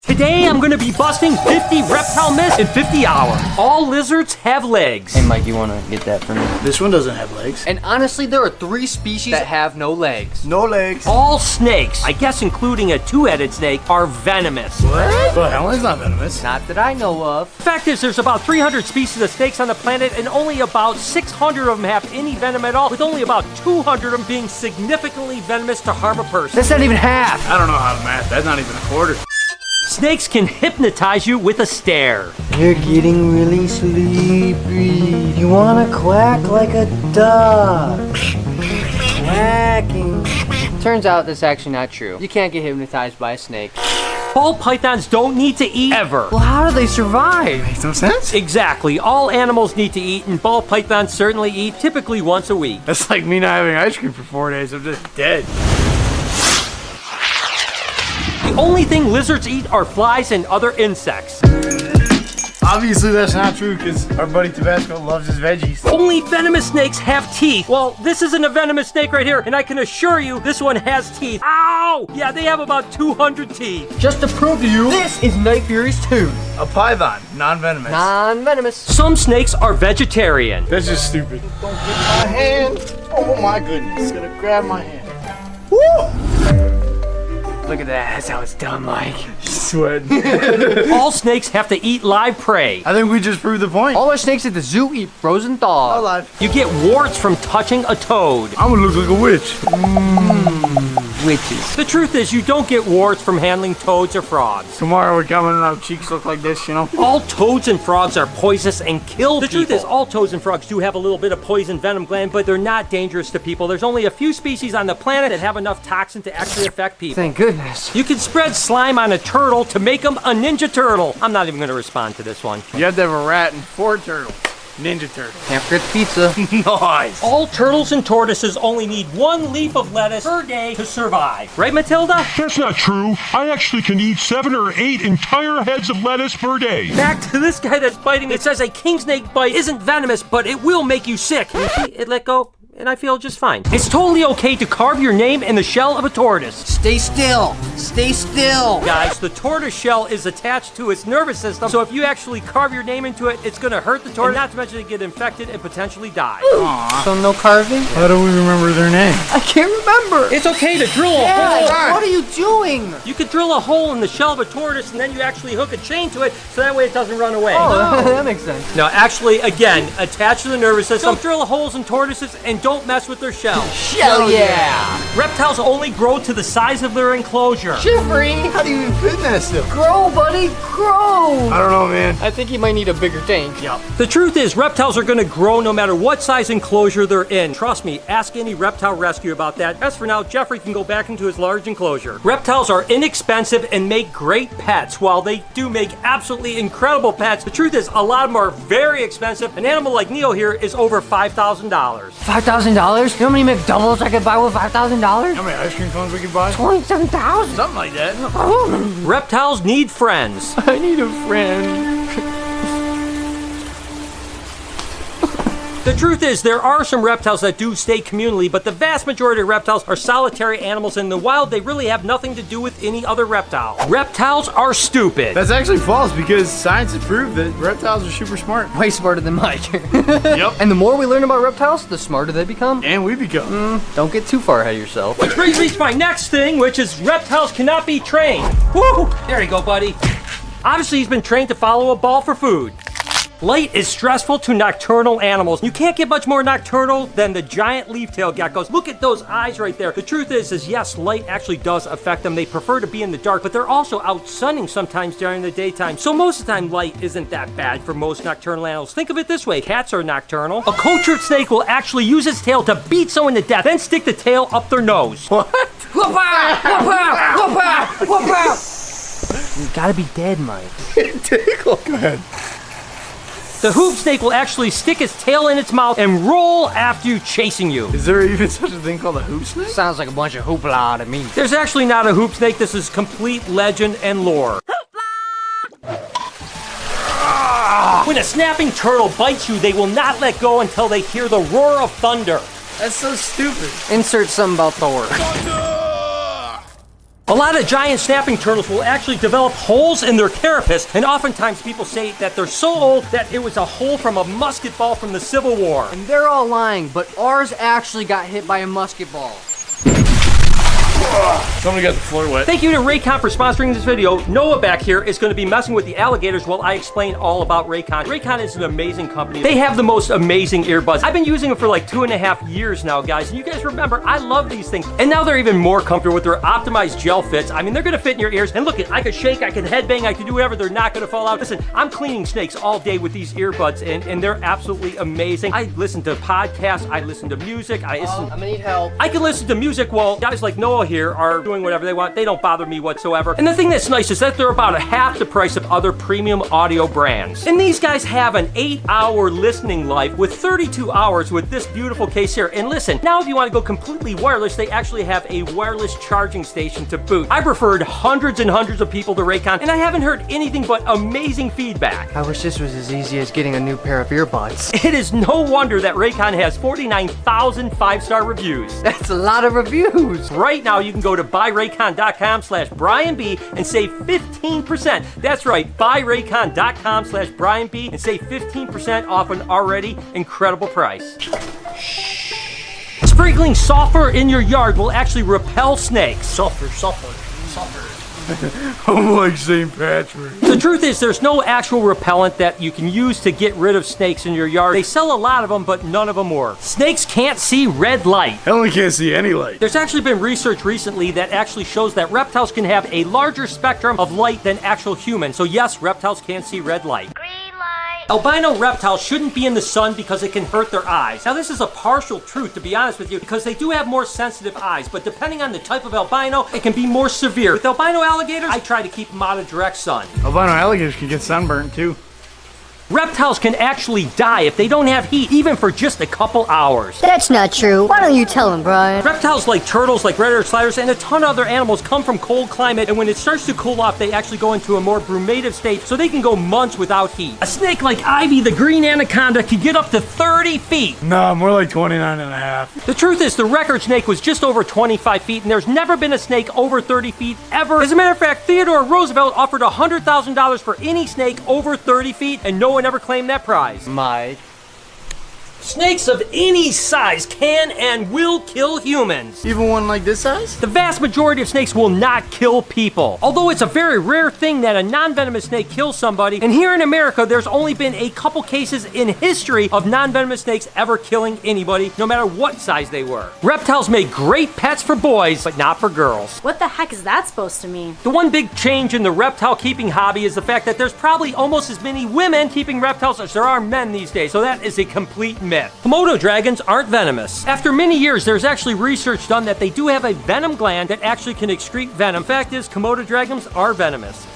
Today I'm gonna be busting 50 reptile myths in 50 hours. All lizards have legs. Hey Mike, you wanna get that for me? This one doesn't have legs. And honestly, there are 3 species that have no legs. No legs. All snakes, I guess including a 2-headed snake, are venomous. What? Well, hell, it's not venomous. Not that I know of. Fact is, there's about 300 species of snakes on the planet, and only about 600 of them have any venom at all, with only about 200 of them being significantly venomous to harm a person. That's not even half. I don't know how to math. That's not even a quarter. Snakes can hypnotize you with a stare. You're getting really sleepy. You wanna quack like a dog. Quacking. Turns out that's actually not true. You can't get hypnotized by a snake. Ball pythons don't need to eat ever. Well, how do they survive? Makes no sense. Exactly. All animals need to eat, and ball pythons certainly eat, typically once a week. That's like me not having ice cream for 4 days. I'm just dead. The only thing lizards eat are flies and other insects. Obviously, that's not true because our buddy Tabasco loves his veggies. Only venomous snakes have teeth. Well, this isn't a venomous snake right here, and I can assure you this one has teeth. Ow! Yeah, they have about 200 teeth. Just to prove to you, this is Night Fury's tooth. A python, non-venomous. Non-venomous. Some snakes are vegetarian. That's just stupid. Don't get my hand. Oh my goodness. It's gonna grab my hand. Woo! Look at that. That's how it's done, Mike. Sweating. All snakes have to eat live prey. I think we just proved the point. All our snakes at the zoo eat frozen thaw. Alive. You get warts from touching a toad. I'm gonna look like a witch. Witches. The truth is, you don't get warts from handling toads or frogs. Tomorrow we're coming and our cheeks look like this, you know? All toads and frogs are poisonous and kill people. The truth is, all toads and frogs do have a little bit of poison venom gland, but they're not dangerous to people. There's only a few species on the planet that have enough toxin to actually affect people. Thank goodness. You can spread slime on a turtle to make them a ninja turtle. I'm not even going to respond to this one. You have to have a rat and 4 turtles. Ninja turtle. Can't forget the pizza. Nice. All turtles and tortoises only need 1 leaf of lettuce per day to survive. Right, Matilda? That's not true. I actually can eat 7 or 8 entire heads of lettuce per day. Back to this guy that's biting me. It says a king snake bite isn't venomous, but it will make you sick. You see, it let go, and I feel just fine. It's totally okay to carve your name in the shell of a tortoise. Stay still. Stay still. Guys, the tortoise shell is attached to its nervous system, so if you actually carve your name into it, it's gonna hurt the tortoise, and not to mention it get infected and potentially die. Aww. So no carving? How do we remember their name? I can't remember. It's okay to drill a hole. What are you doing? You could drill a hole in the shell of a tortoise, and then you actually hook a chain to it, so that way it doesn't run away. Oh, that makes sense. No, actually, again, attached to the nervous system. Don't drill holes in tortoises, and don't mess with their shells. Hell yeah. Reptiles only grow to the size of their enclosure. Jeffrey. How do you even fit in that still? Grow, buddy. Grow. I don't know, man. I think you might need a bigger tank. Yep. The truth is, reptiles are going to grow no matter what size enclosure they're in. Trust me, ask any reptile rescue about that. As for now, Jeffrey can go back into his large enclosure. Reptiles are inexpensive and make great pets. While they do make absolutely incredible pets, the truth is, a lot of them are very expensive. An animal like Neo here is over $5,000. $5,000? You know how many McDoubles I could buy with $5,000? How many ice cream cones we can buy? 27,000. Something like that. Reptiles need friends. I need a friend. The truth is, there are some reptiles that do stay communally, but the vast majority of reptiles are solitary animals. In the wild, they really have nothing to do with any other reptile. Reptiles are stupid. That's actually false because science has proved that reptiles are super smart. Way smarter than Mike. Yep. And the more we learn about reptiles, the smarter they become. And we become. Don't get too far ahead of yourself. Which brings me to my next thing, which is reptiles cannot be trained. Woo! There you go, buddy. Obviously, he's been trained to follow a ball for food. Light is stressful to nocturnal animals. You can't get much more nocturnal than the giant leaf-tailed geckos. Look at those eyes right there. The truth is yes, light actually does affect them. They prefer to be in the dark, but they're also out sunning sometimes during the daytime. So most of the time, light isn't that bad for most nocturnal animals. Think of it this way. Cats are nocturnal. A cultured snake will actually use its tail to beat someone to death, then stick the tail up their nose. What? You gotta be dead, Mike. Tickle. Go ahead. The hoop snake will actually stick its tail in its mouth and roll after you, chasing you. Is there even such a thing called a hoop snake? Sounds like a bunch of hoopla to me. There's actually not a hoop snake. This is complete legend and lore. When a snapping turtle bites you, they will not let go until they hear the roar of thunder. That's so stupid. Insert something about Thor. A lot of giant snapping turtles will actually develop holes in their carapace, and oftentimes people say that they're so old that it was a hole from a musket ball from the Civil War. And they're all lying, but ours actually got hit by a musket ball. Somebody got the floor wet. Thank you to Raycon for sponsoring this video. Noah back here is going to be messing with the alligators while I explain all about Raycon. Raycon is an amazing company. They have the most amazing earbuds. I've been using them for like 2.5 years now, guys. And you guys remember, I love these things. And now they're even more comfortable with their optimized gel fits. I mean, they're going to fit in your ears. And look, I could shake, I can headbang, I can do whatever. They're not going to fall out. Listen, I'm cleaning snakes all day with these earbuds, and they're absolutely amazing. I listen to podcasts, I listen to music, I'm gonna need help. I can listen to music while guys like Noah here are doing whatever they want. They don't bother me whatsoever. And the thing that's nice is that they're about half the price of other premium audio brands. And these guys have an 8-hour listening life with 32 hours with this beautiful case here. And listen, now if you want to go completely wireless, they actually have a wireless charging station to boot. I've referred hundreds and hundreds of people to Raycon, and I haven't heard anything but amazing feedback. I wish this was as easy as getting a new pair of earbuds. It is no wonder that Raycon has 49,000 5-star reviews. That's a lot of reviews. Right now, you can go to buyraycon.com/BrianB and save 15%. That's right, buyraycon.com/BrianB and save 15% off an already incredible price. Sprinkling sulfur in your yard will actually repel snakes. Sulfur. I'm like St. Patrick. The truth is, there's no actual repellent that you can use to get rid of snakes in your yard. They sell a lot of them, but none of them work. Snakes can't see red light. I only can't see any light. There's actually been research recently that actually shows that reptiles can have a larger spectrum of light than actual humans. So yes, reptiles can see red light. Albino reptiles shouldn't be in the sun because it can hurt their eyes. Now this is a partial truth, to be honest with you, because they do have more sensitive eyes, but depending on the type of albino, it can be more severe. With albino alligators, I try to keep them out of direct sun. Albino alligators can get sunburned too. Reptiles can actually die if they don't have heat, even for just a couple hours. That's not true. Why don't you tell him, Brian? Reptiles like turtles, like red-eared sliders, and a ton of other animals come from cold climate, and when it starts to cool off, they actually go into a more brumative state, so they can go months without heat. A snake like Ivy, the green anaconda, can get up to 30 feet. No, more like 29.5. The truth is, the record snake was just over 25 feet, and there's never been a snake over 30 feet ever. As a matter of fact, Theodore Roosevelt offered $100,000 for any snake over 30 feet, and no one ever claimed that prize. Mike. Snakes of any size can and will kill humans. Even one like this size? The vast majority of snakes will not kill people. Although it's a very rare thing that a non-venomous snake kills somebody, and here in America, there's only been a couple cases in history of non-venomous snakes ever killing anybody, no matter what size they were. Reptiles make great pets for boys, but not for girls. What the heck is that supposed to mean? The one big change in the reptile keeping hobby is the fact that there's probably almost as many women keeping reptiles as there are men these days, so that is a complete myth. Komodo dragons aren't venomous. After many years, there's actually research done that they do have a venom gland that actually can excrete venom. Fact is, Komodo dragons are venomous.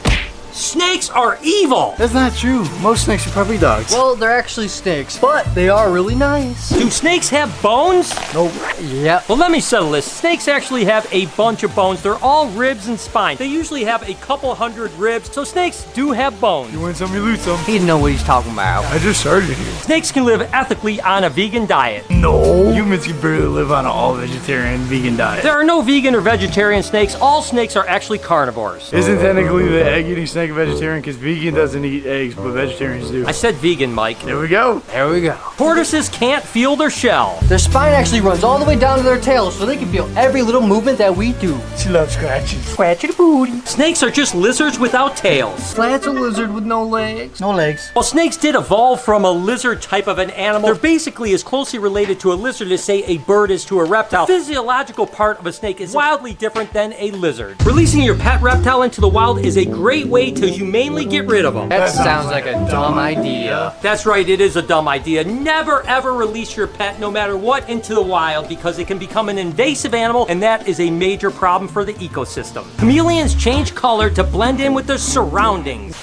Snakes are evil! That's not true. Most snakes are puppy dogs. Well, they're actually snakes, but they are really nice. Do snakes have bones? Nope. Yep. Well, let me settle this. Snakes actually have a bunch of bones. They're all ribs and spine. They usually have a couple hundred ribs, so snakes do have bones. You win some, you lose some. He didn't know what he's talking about. I just started here. Snakes can live ethically on a vegan diet. No. Humans can barely live on an all-vegetarian vegan diet. There are no vegan or vegetarian snakes. All snakes are actually carnivores. Isn't technically the egg-eating snake a vegetarian? Because vegan doesn't eat eggs, but vegetarians do. I said vegan, Mike. There we go. There we go. Tortoises can't feel their shell. Their spine actually runs all the way down to their tails, so they can feel every little movement that we do. She loves scratches. Scratching the booty. Snakes are just lizards without tails. That's a lizard with no legs. No legs. While snakes did evolve from a lizard type of an animal, they're basically as closely related to a lizard as, say, a bird is to a reptile. The physiological part of a snake is wildly different than a lizard. Releasing your pet reptile into the wild is a great way to humanely get rid of them. That sounds like a dumb idea. That's right, it is a dumb idea. Never ever release your pet, no matter what, into the wild because it can become an invasive animal, and that is a major problem for the ecosystem. Chameleons change color to blend in with their surroundings.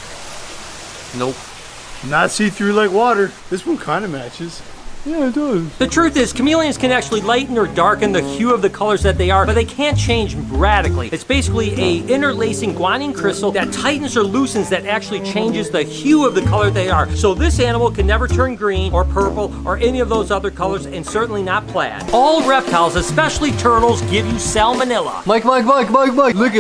Nope. Not see-through like water. This one kind of matches. Yeah, it does. The truth is, chameleons can actually lighten or darken the hue of the colors that they are, but they can't change radically. It's basically a interlacing guanine crystal that tightens or loosens that actually changes the hue of the color they are. So this animal can never turn green or purple or any of those other colors, and certainly not plaid. All reptiles, especially turtles, give you salmonella. Mike. Look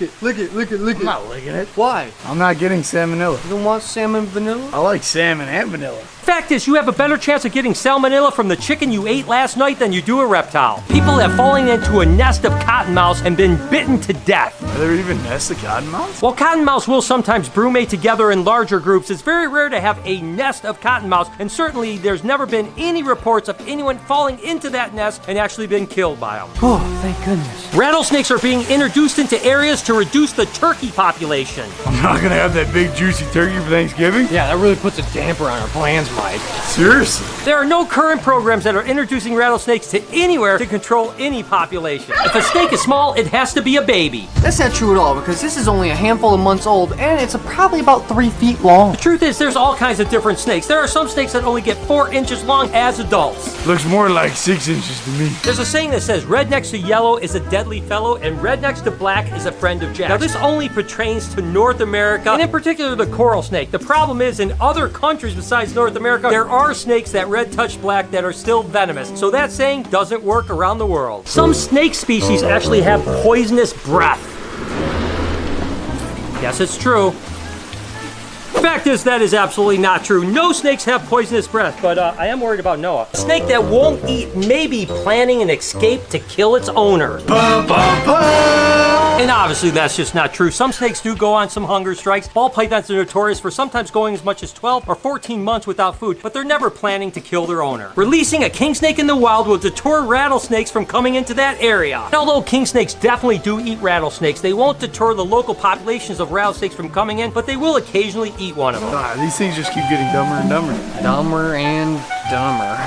it. I'm not licking it. Why? I'm not getting salmonella. You don't want salmon vanilla? I like salmon and vanilla. Fact is, you have a better chance of getting salmonella from the chicken you ate last night than you do a reptile. People have fallen into a nest of cottonmouths and been bitten to death. Are there even nests of cottonmouths? While cottonmouths will sometimes brumate together in larger groups, it's very rare to have a nest of cottonmouths, and certainly there's never been any reports of anyone falling into that nest and actually been killed by them. Oh, thank goodness. Rattlesnakes are being introduced into areas to reduce the turkey population. I'm not gonna have that big juicy turkey for Thanksgiving. Yeah, that really puts a damper on our plans, Mike. Seriously? There are no current programs that are introducing rattlesnakes to anywhere to control any population. If a snake is small, it has to be a baby. That's not true at all, because this is only a handful of months old, and it's probably about 3 feet long. The truth is, there's all kinds of different snakes. There are some snakes that only get 4 inches long as adults. Looks more like 6 inches to me. There's a saying that says, red next to yellow is a deadly fellow, and red next to black is a friend of Jack. Now, this only pertains to North America, and in particular the coral snake. The problem is, in other countries besides North America, there are snakes that red touch black that are still venomous. So that saying doesn't work around the world. Some snake species actually have poisonous breath. Yes, it's true. Fact is, that is absolutely not true. No snakes have poisonous breath, but I am worried about Noah. A snake that won't eat may be planning an escape to kill its owner. And obviously that's just not true. Some snakes do go on some hunger strikes. Ball pythons are notorious for sometimes going as much as 12 or 14 months without food, but they're never planning to kill their owner. Releasing a king snake in the wild will deter rattlesnakes from coming into that area. And although king snakes definitely do eat rattlesnakes, they won't deter the local populations of rattlesnakes from coming in, but they will occasionally eat one of them. These things just keep getting dumber and dumber. Dumber and dumber.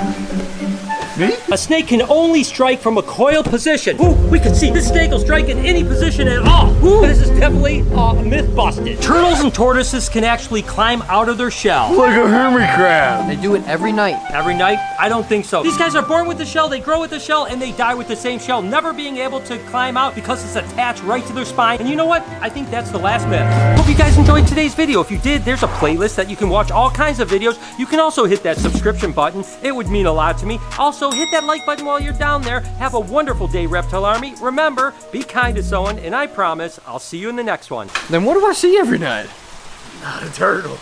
Me? A snake can only strike from a coiled position. Ooh, we can see this snake will strike in any position at all. Ooh, this is definitely a myth busted. Turtles and tortoises can actually climb out of their shell. Like a hermit crab. They do it every night. Every night? I don't think so. These guys are born with the shell, they grow with the shell, and they die with the same shell, never being able to climb out because it's attached right to their spine. And you know what? I think that's the last myth. Hope you guys enjoyed today's video. If you did, there's a playlist that you can watch all kinds of videos. You can also hit that subscription button. It would mean a lot to me. Also, hit that like button while you're down there. Have a wonderful day, Reptile Army. Remember, be kind to someone, and I promise I'll see you in the next one. Then what do I see every night? Not a turtle.